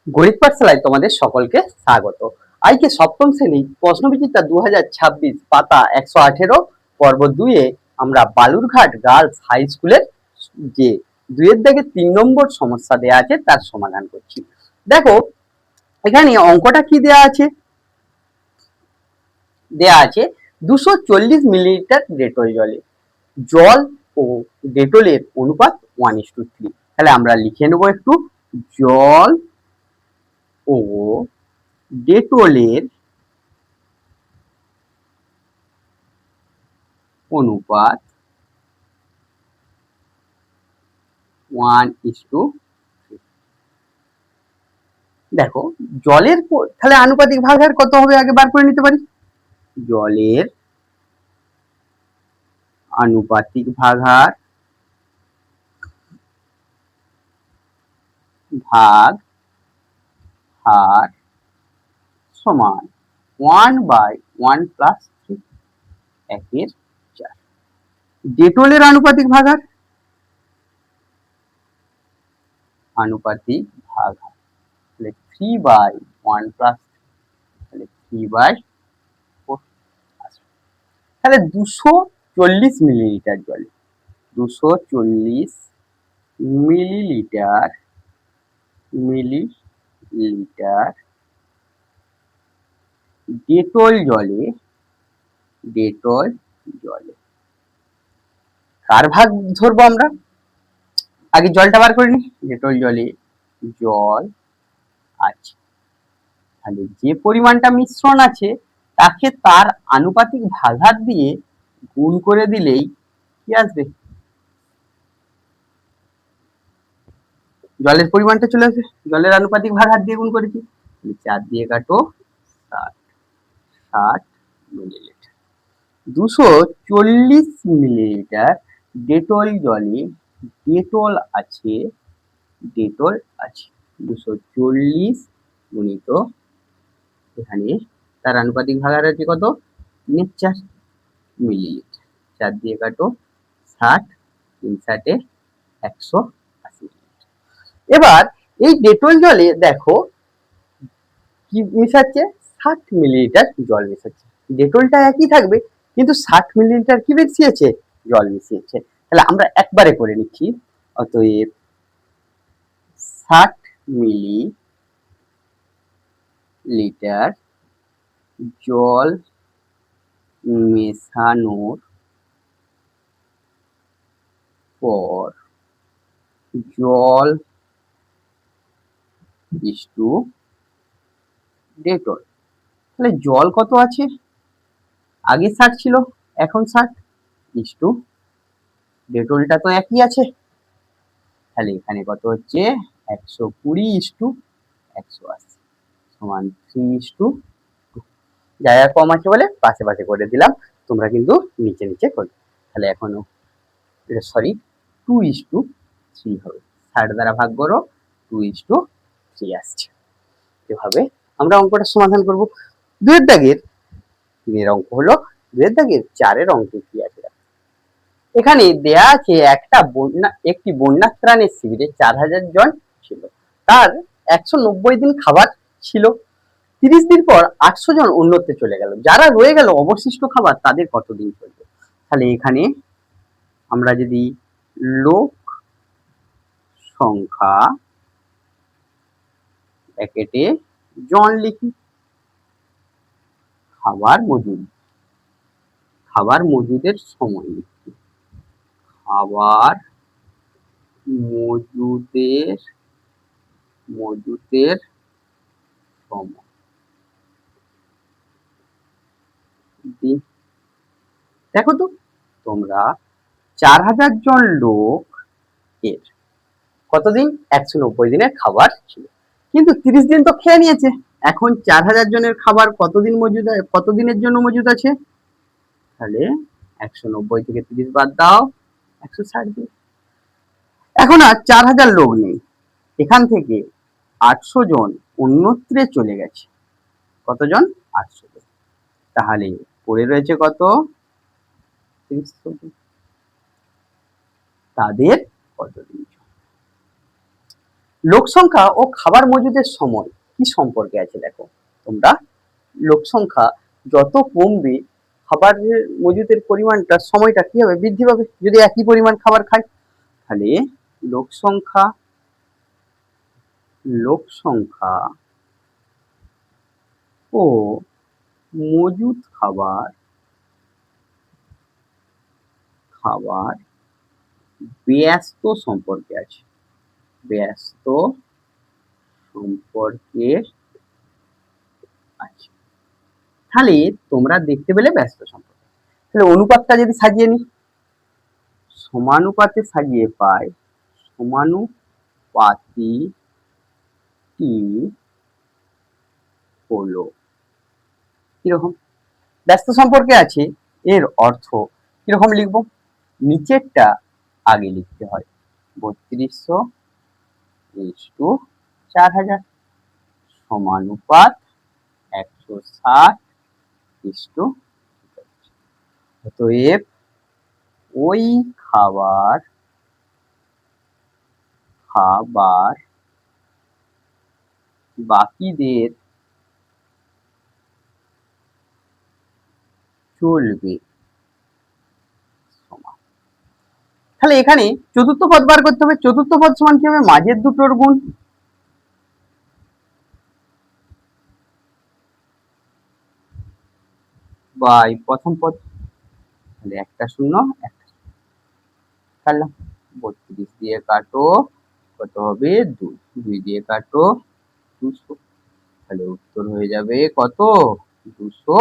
গণিত পাঠশালায় তোমাদের সকলকে স্বাগত। আজকে সপ্তম শ্রেণী প্রশ্নবিচিত্রা 2026 পাতা 118 পর্ব 2 এ আমরা বালুরঘাট গার্লস হাই স্কুলের যে 2 এর দাগে 3 নম্বর সমস্যা দেয়া আছে তার সমাধান করছি। দেখো এখানে অঙ্কটা কি দেয়া আছে, দেয়া আছে 240 মিলিলিটার ডেটল জলে জল ও ডেটলের অনুপাত 1:3। তাহলে আমরা লিখে নেব একটু, জল ও ডেটলের অনুপাত 1:3। দেখো জলের তাহলে আনুপাতিক ভাগাহার কত হবে আগে বার করে নিতে পারি। জলের আনুপাতিক ভাগাহার ভাগ হার সমান 1/1+3 1/4। ডেটলের আনুপাতিক ভাগাহার তাহলে 3/1+3 তাহলে 3/4। তাহলে 240 মিলিলিটার জলে 240 মিলিলিটার ডেটল জলে কার ভাগ ধরবো আমরা, আগে জলটা বার করে নি। ডেটল জলে জল আছে, তাহলে যে পরিমাণটা মিশ্রণ আছে তাকে তার আনুপাতিক ভাগাহার দিয়ে গুণ করে দিলেই কি আসবে, জলের পরিমাণটা চলে আসবে। জলের আনুপাতিক ভাগাহার দিয়ে গুণ করেছি, 4 দিয়ে কাটো 60 মিলিলিটার। 240 মিলিলিটার ডেটল জলে ডেটল আছে 240 গুণিত এখানে তার আনুপাতিক ভাগাহার আছে কত, 4 মিলিলিটার। 4 দিয়ে কাটো 60, 3 × 180। এবার এই ডেটল জলে দেখো কি মেশাচ্ছে, 60 মিলিলিটার জল মেশাচ্ছে। ডেটলটা একই থাকবে কিন্তু 60 মিলিলিটার কি মিশিয়েছে, জল মিশিয়েছে। তাহলে আমরা একবারে করে নিচ্ছি, অতএব 60 মিলিলিটার জল মেশানোর পর জল ইস্টু ডেটল। তাহলে জল কত আছে, আগে 60 ছিল এখন 60 ইস্টু ডেটলটা তো একই আছে, তাহলে এখানে কত হচ্ছে 120:180 সমান 3:2। জায়গা কম আছে বলে পাশে পাশে করে দিলাম, তোমরা কিন্তু নিচে নিচে করবে। তাহলে এখনো সরি 2:3 হবে, 60 দ্বারা ভাগ করো 2:3 আসছে। এভাবে আমরা অঙ্কটা সমাধান করব। 2 এর দাগের 3 এর অঙ্ক হলো, 2 এর দাগের 4 এর অঙ্ক কি আছে এখানে দেয়া আছে একটি বন্যা ত্রাণের শিবিরে 4000 জন ছিল, তার 190 দিন খাবার ছিল। 30 দিন পর 800 জন অন্যত্রে চলে গেল, যারা রয়ে গেল অবশিষ্ট খাবার তাদের কতদিন চলবে। তাহলে এখানে আমরা যদি লোক সংখ্যা ব্র্যাকেটে জন লিখি, খাবার মজুদের সময় লিখি, খাবার মজুদের সময়। দেখো তো তোমরা 4000 জন লোক এর কতদিন, 190 দিনের খাবার ছিল, কিন্তু 30 দিন তো খেয়ে নিয়েছে। এখন 4000 জনের খাবার কতদিন কতদিনের জন্য মজুদ আছে, তাহলে 190 থেকে 30 বাদ দাও 160 দিন। এখন আর 4000 লোক নেই, এখান থেকে 800 জন অন্যত্রে চলে গেছে। কতজন, 800 জন। তাহলে পড়ে রয়েছে কত, 300 তাদের কতদিন। লোক সংখ্যা ও খাবার মজুদের সময় কি সম্পর্কে আছে দেখো তোমরা। লোক সংখ্যা যত কমবে খাবারের মজুদের পরিমাণটা সময়টা কি হবে, বৃদ্ধি পাবে যদি একই পরিমাণ খাবার খায়। তাহলে লোক সংখ্যা ও মজুদ খাবার ব্যস্ত সম্পর্কে আছে, ব্যস্ত সম্পর্কে আছে। তাহলে তোমরা দেখতে পেলে ব্যস্ত সম্পর্কে। তাহলে অনুপাতটা যদি সাজিয়ে নি, সমানুপাতে সাজিয়ে পাই সমানুপাতি হলো কিরকম, ব্যস্ত সম্পর্কে আছে এর অর্থ কিরকম লিখবো, নিচেরটা আগে লিখতে হয় 3200/4000 সমানুপাত 160 অতএব ওই খাবার বাকিদের চলবে সমান। তাহলে এখানে চতুর্থ পদ বার করতে হবে। চতুর্থ পদ সমান কি হবে, মাঝের দুটোর গুণ বাই প্রথম পদ। তাহলে একটা শূন্য একটা কাটলাম, 32 দিয়ে কাটো কত হবে 2, 2 দিয়ে কাটো 200, তাহলে উত্তর হয়ে যাবে কত 200।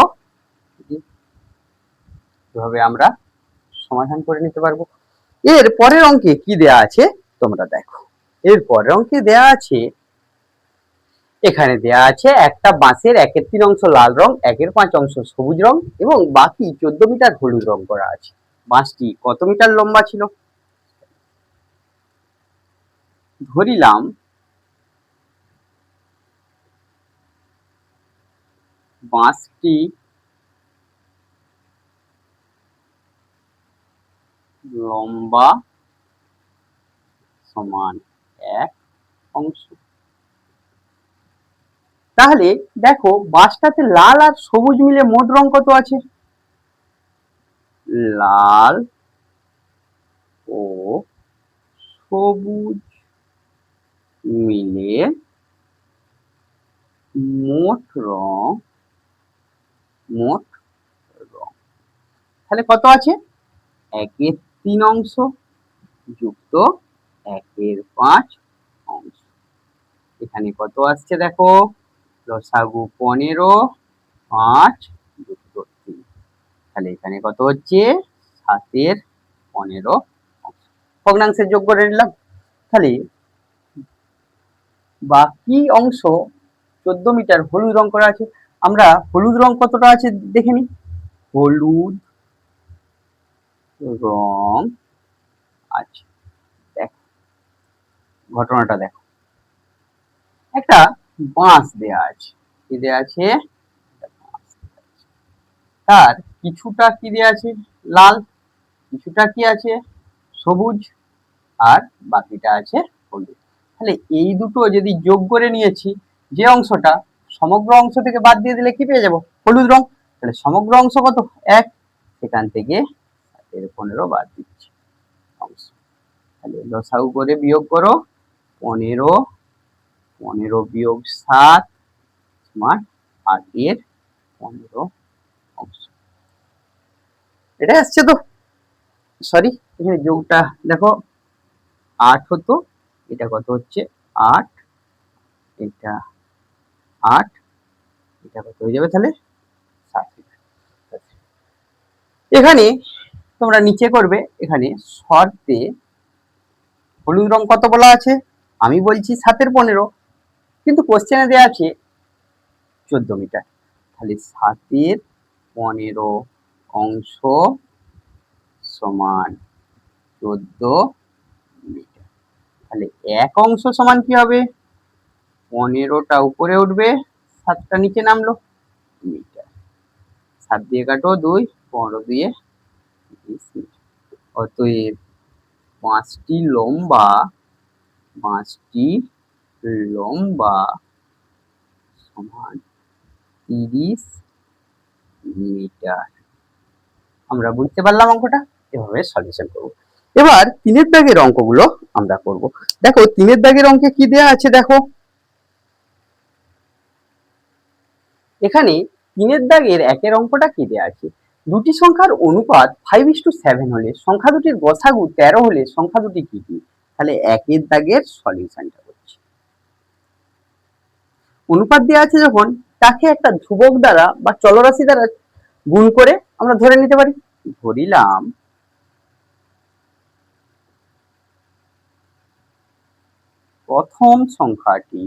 এভাবে আমরা সমাধান করে নিতে পারবো। এর পরের অঙ্কে কি দেয়া আছে তোমরা দেখো। এর পরের অঙ্কে দেয়া আছে, এখানে দেয়া আছে একটা বাঁশের 1/3 অংশ লাল রং, 1/5 অংশ সবুজ রং এবং বাকি 14 মিটার হলুদ রং করা আছে। বাঁশটি কত মিটার লম্বা ছিল, ধরিলাম বাঁশটি লম্বা সমান 1 অংশ। তাহলে দেখো বাঁশটাতে লাল আর সবুজ মিলে মোট রং কত আছে, লাল ও সবুজ মিলে মোট রং তাহলে কত আছে, 1/3 অংশ যুক্ত 1/5 অংশ। এখানে কত আসছে দেখো, লসাগু 15, 5 যুক্ত 3, তাহলে এখানে কত হচ্ছে 7/15 অংশ। ভগ্নাংশের যোগ করে নিলাম। তাহলে বাকি অংশ 14 মিটার হলুদ রং করা আছে। আমরা হলুদ রং কতটা আছে দেখে নি, হলুদ রং আছে, দেখো ঘটনাটা দেখো, একটা বাঁশ দেয়া আছে, কি দেয়া আছে, তার কিছুটা কি দেয়া আছে লাল, কিছুটা কি আছে সবুজ আর বাকিটা আছে হলুদ। তাহলে এই দুটো যদি যোগ করে নিয়েছি, যে অংশটা সমগ্র অংশ থেকে বাদ দিয়ে দিলে কি পেয়ে যাব, হলুদ রং। তাহলে সমগ্র অংশ কত 1, সেখান থেকে 7/15 বাদ দিচ্ছি অংশ। তাহলে লসাগু করে বিয়োগ করো, 15 বিয়োগ 7 সমান 8/15 অংশ। এটা আসছে তো, সরি এখানে যোগটা দেখো 8 হতো, এটা কত হচ্ছে 8, এটা 8, এটা কত হয়ে যাবে তাহলে 7। এখানে তোমরা নিচে করবে, এখানে শর্তে হলুদ রং কত বলা আছে, আমি বলছি 7/15, কিন্তু কোশ্চেনে দেওয়া আছে 14 মিটার। তাহলে 7/15 অংশ সমান 14 মিটার। তাহলে 1 অংশ সমান কি হবে, 15টা উপরে উঠবে 7টা নিচে নামলো মিটার। 7 দিয়ে কাটো 2, 15 দিয়ে 20 মিটার। অতএব বাঁশটি লম্বা সমান 30 মিটার। আমরা বুঝতে পারলাম অঙ্কটা, এভাবে সলিউশন করব। এবার 3 এর দাগের অঙ্কগুলো আমরা করব। দেখো 3 এর দাগের অঙ্কে কি দেয়া আছে দেখো, এখানে 3 এর দাগের 1 এর অঙ্কটা কি দেয়া আছে, দুটি সংখ্যার অনুপাত 5:7 হলে সংখ্যা দুটির গসাগু 13 হলে সংখ্যা দুটি কি কি। তাহলে 1 এর দাগের সলিউশনটা করছি। অনুপাত দেওয়া আছে যখন, তাকে একটা ধ্রুবক দ্বারা বা চলরাশি দ্বারা গুণ করে আমরা ধরে নিতে পারি। ধরিলাম প্রথম সংখ্যাটি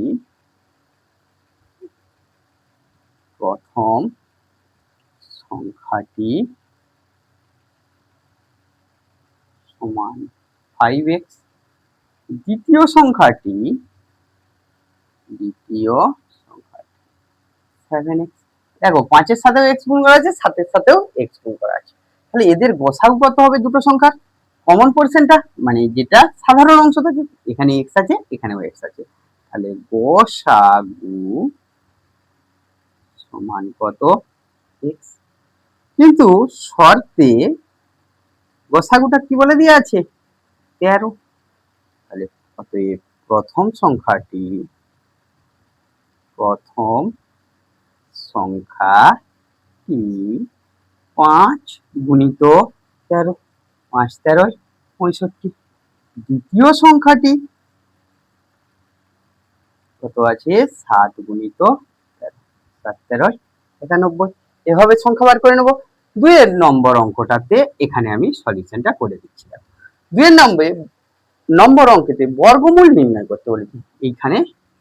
সমান 5x, দ্বিতীয় সংখ্যাটি 7x। দেখো 5 এর সাথেও x গুণ করা আছে, 7 এর সাথেও x গুণ করা আছে। তাহলে এদের গসাগু কত হবে দুটো সংখ্যার? কমন পোরশনটা মানে যেটা সাধারণ অংশ থাকে, এখানে x আছে এখানেও x আছে, তাহলে গসাগু সমান কত? x। কিন্তু শর্তে গসাগুটা কি বলে দেওয়া আছে? 13। তাহলে অতএব প্রথম সংখ্যাটি 5 গুণিত 13, 5 13 65। দ্বিতীয় সংখ্যাটি কত আছে? 7 গুণিত 13, 7 13 91। এভাবে সংখ্যা বার করে নেব। 2 এর নম্বর অঙ্কটাতে এখানে আমি সলিউশনটা করে দিচ্ছি। 2 এর নম্বর অঙ্কেতে বর্গমূল নির্ণয় করতে বলেছি। এইখানে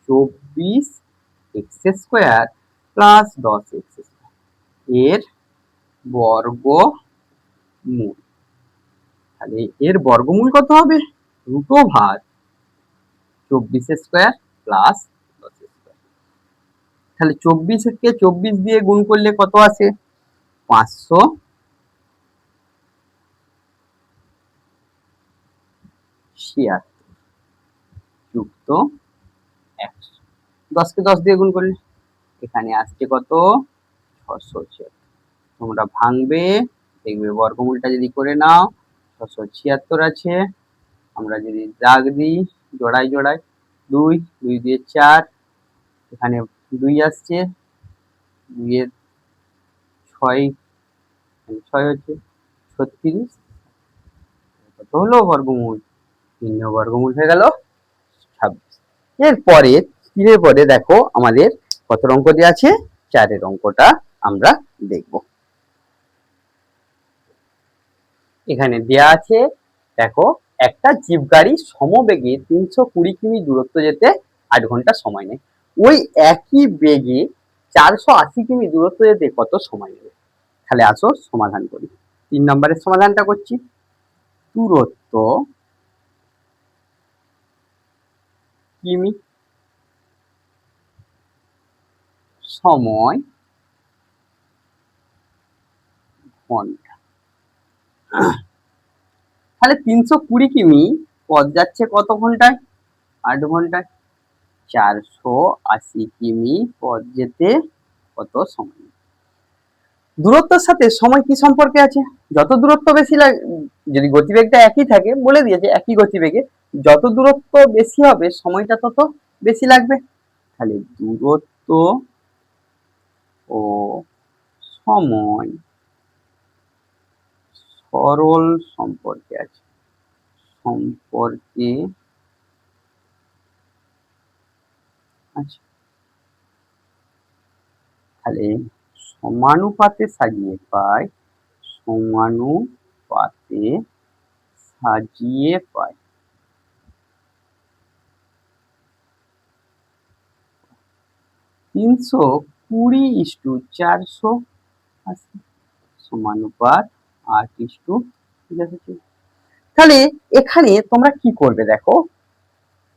24x² প্লাস 10x² এর বর্গমূল। তাহলে এর বর্গমূল কত হবে? √24² প্লাস 10²। তাহলে 24 কে 24 দিয়ে গুণ করলে কত আসে? 576 যুক্ত 100। 10 কে 10 দিয়ে গুণ করলে এখানে আসছে কত? 676। তোমরা ভাঙবে, দেখবে বর্গমূলটা যদি করে নাও 676 আছে। আমরা যদি দাগ দিই জোড়ায় জোড়ায়, 2 2 দিয়ে 4, এখানে 2 আসছে, 2 এর 6 6 হচ্ছে 36। কত হলো বর্গমূল? 3 বর্গমূল হয়ে গেল 26। এরপরে 3 এর পরে দেখো আমাদের কত অঙ্ক দেওয়া আছে? 4 এর অঙ্কটা আমরা দেখব। এখানে দেয়া আছে দেখো, একটা জিপ গাড়ি সমবেগে 320 কিমি দূরত্ব যেতে 8 ঘন্টা সময় নেয়। ওই একই বেগে 480 কিমি দূরত্ব যেতে কত সময় নেবে? তাহলে আসো সমাধান করি। 3 নম্বরের সমাধানটা করছি। দূরত্ব কিমি, সময় ঘন্টা। তাহলে 320 কিমি পথ যাচ্ছে কত ঘন্টায়? 8 ঘন্টায়। 480 কিমি পথ যেতে কত সময়? দূরত্বের সাথে সময় কি সম্পর্কে আছে? যত দূরত্ব বেশি যদি গতিবেগটা একই থাকে, বলে দিয়েছে একই গতিবেগে, যত দূরত্ব বেশি হবে সময়টা তত বেশি লাগবে। তাহলে দূরত্ব ও সময় সরল সম্পর্কে আছে, সম্পর্কে আছে। তাহলে সমানুপাতে সাজিয়ে পাই, সমানুপাতে সাজিয়ে পাই। তিনশো 20:480 সমানুপাত 8:, তাহলে এখানে তোমরা কি করবে দেখো,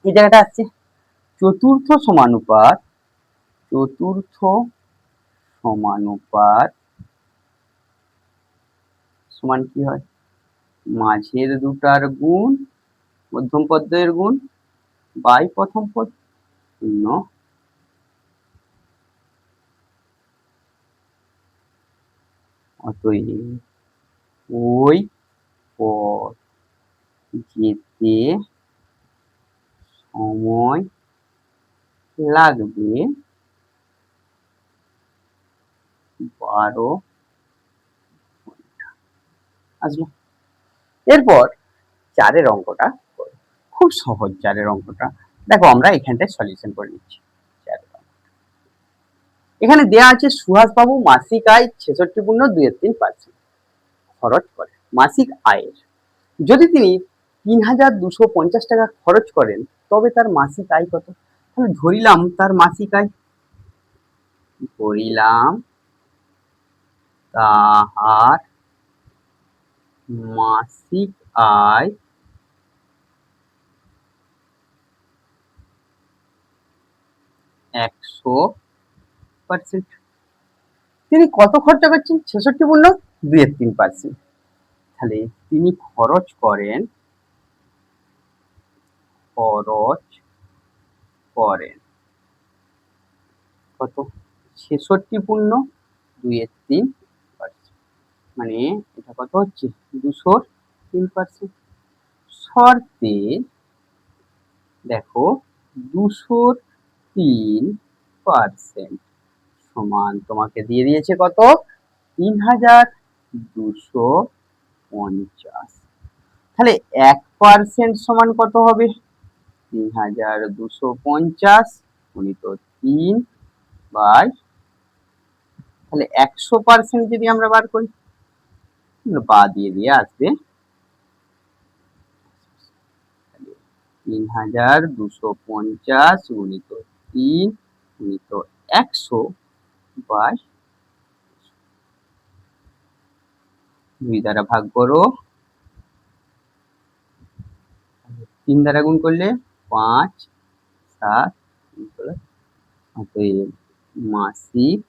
এই জায়গাটা আসছে চতুর্থ সমানুপাত, চতুর্থ সমানুপাত সমান কি হয়? মাঝের দুটার গুণ, মধ্যম পদের গুণ বাই প্রথম পদ। শূন্য অতএব ওই পথ যেতে সময় লাগবে 12 ঘন্টা। আসলো। এরপর 4 অঙ্কটা করো। খুব সহজ 4 অঙ্কটা। দেখো আমরা এখানটায় সলিউশন করে নিচ্ছি। এখানে দেয়া আছে সুহাসবাবু মাসিক আয় 66.23% খরচ করে। মাসিক আয়ের যদি তিনি 3,250 টাকা খরচ করেন তবে তার মাসিক আয় কত? তাহলে ধরিলাম তার মাসিক আয়, ধরিলাম তাহার মাসিক আয় 100%। তিনি কত খরচা করছেন? 66.23%। তাহলে তিনি খরচ করেন কত? 66.23%। মানে এটা কত হচ্ছে? 203%। শর্তে দেখো 203% সমান তোমাকে দিয়ে দিয়েছে কত? 3,250। তাহলে 1% সমান কত হবে? 3,250 গুণিত 3 বাই, তাহলে 100% যদি আমরা বার করি বা দিয়ে আসবে 3,250 গুণিত 3 গুণিত 100 বাই 2 দ্বারা ভাগ করো, 3 দ্বারা গুণ করলে 5, 7, অতএব মাসিক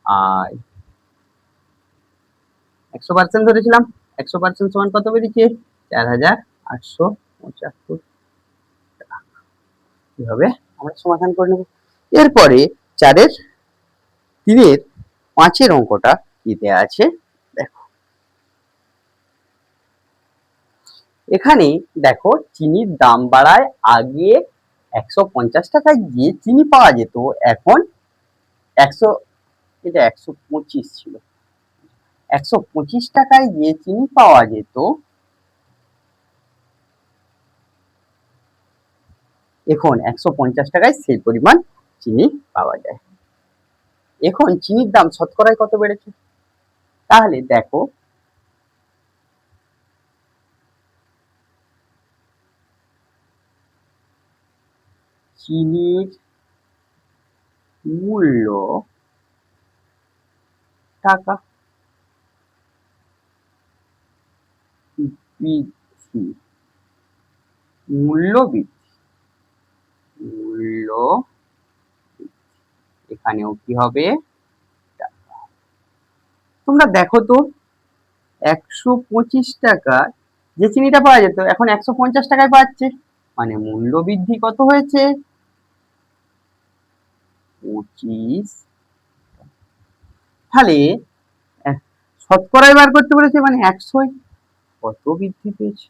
আয় 100% ধরেছিলাম। 100% সমান কত বেরিয়েছে? 4,875 টাকা। এভাবে আমরা সমাধান করে নেব। এরপরে 3-এর 5 অঙ্কটা কি দেয়া আছে দেখো। এখানে দেখো চিনির দাম বাড়ায়। আগে 150 টাকায় যে চিনি পাওয়া যেত এখন 100, এটা 125 ছিল। 125 টাকায় যে চিনি পাওয়া যেত এখন 150 টাকায় সেই পরিমাণ চিনি পাওয়া যায়। এখন চিনির দাম শতকরায় কত বেড়েছে? তাহলে দেখো চিনির মূল্য টাকা বৃদ্ধি, মূল্য বৃদ্ধি, মূল্য এখানেও কি হবে? টাকা। তোমরা দেখো তো 125 টাকা যে চিনিটা পাওয়া যেত এখন 150 টাকায় পাচ্ছে, মানে মূল্য বৃদ্ধি কত হয়েছে? 25। তাহলে শতকরায় বার করতে বলেছে মানে 100 কত বৃদ্ধি পেয়েছে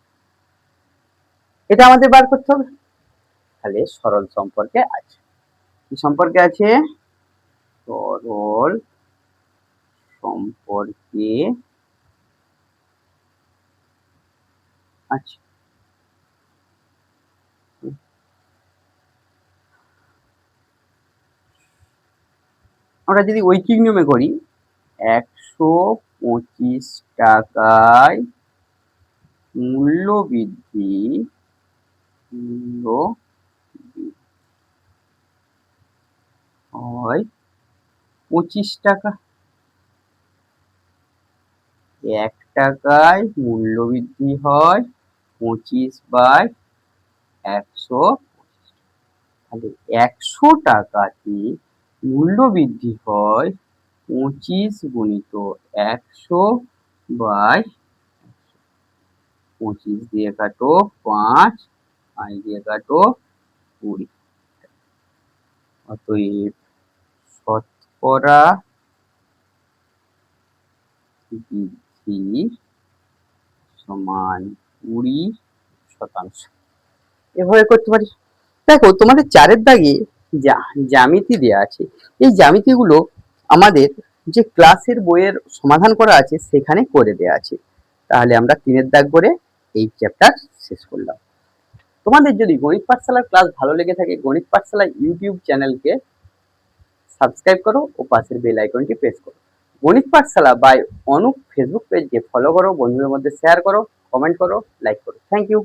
এটা আমাদের বার করতে হবে। তাহলে সরল সম্পর্কে আছে, কি সম্পর্কে আছে? সরল সম্পর্কে আছে। আমরা যদি ঐকিক নিয়মে করি 125 টাকায় মূল্য বৃদ্ধি হয় 25 টাকা। 1 টাকায় মূল্য বৃদ্ধি হয় 25/100। তাহলে 100 টাকাতে মূল্য বৃদ্ধি হয় 25 গুণিত 100 বাই 25 দিয়ে কাটো 5, 5 দিয়ে কাটো 20। অতএব শতকরা বৃদ্ধি সমান 20%। এভাবে করতে পারি। দেখো তোমাদের 4-এর দাগে জ্যামিতি দেয়া আছে, এই জ্যামিতিগুলো আমাদের যে ক্লাসের বইয়ের সমাধান করা আছে সেখানে করে দেয়া আছে। তাহলে আমরা 3-এর দাগ করে এই চ্যাপ্টার শেষ করলাম। তোমাদের যদি গণিত পাঠশালার ক্লাস ভালো লেগে থাকে, গণিত পাঠশালা ইউটিউব চ্যানেলকে সাবস্ক্রাইব করো ও পাশের বেল আইকনটি প্রেস করো। গণিত পাঠশালা বাই অনুপ ফেসবুক পেজকে ফলো করো, বন্ধুদের মধ্যে শেয়ার করো, কমেন্ট করো, লাইক করো। Thank you.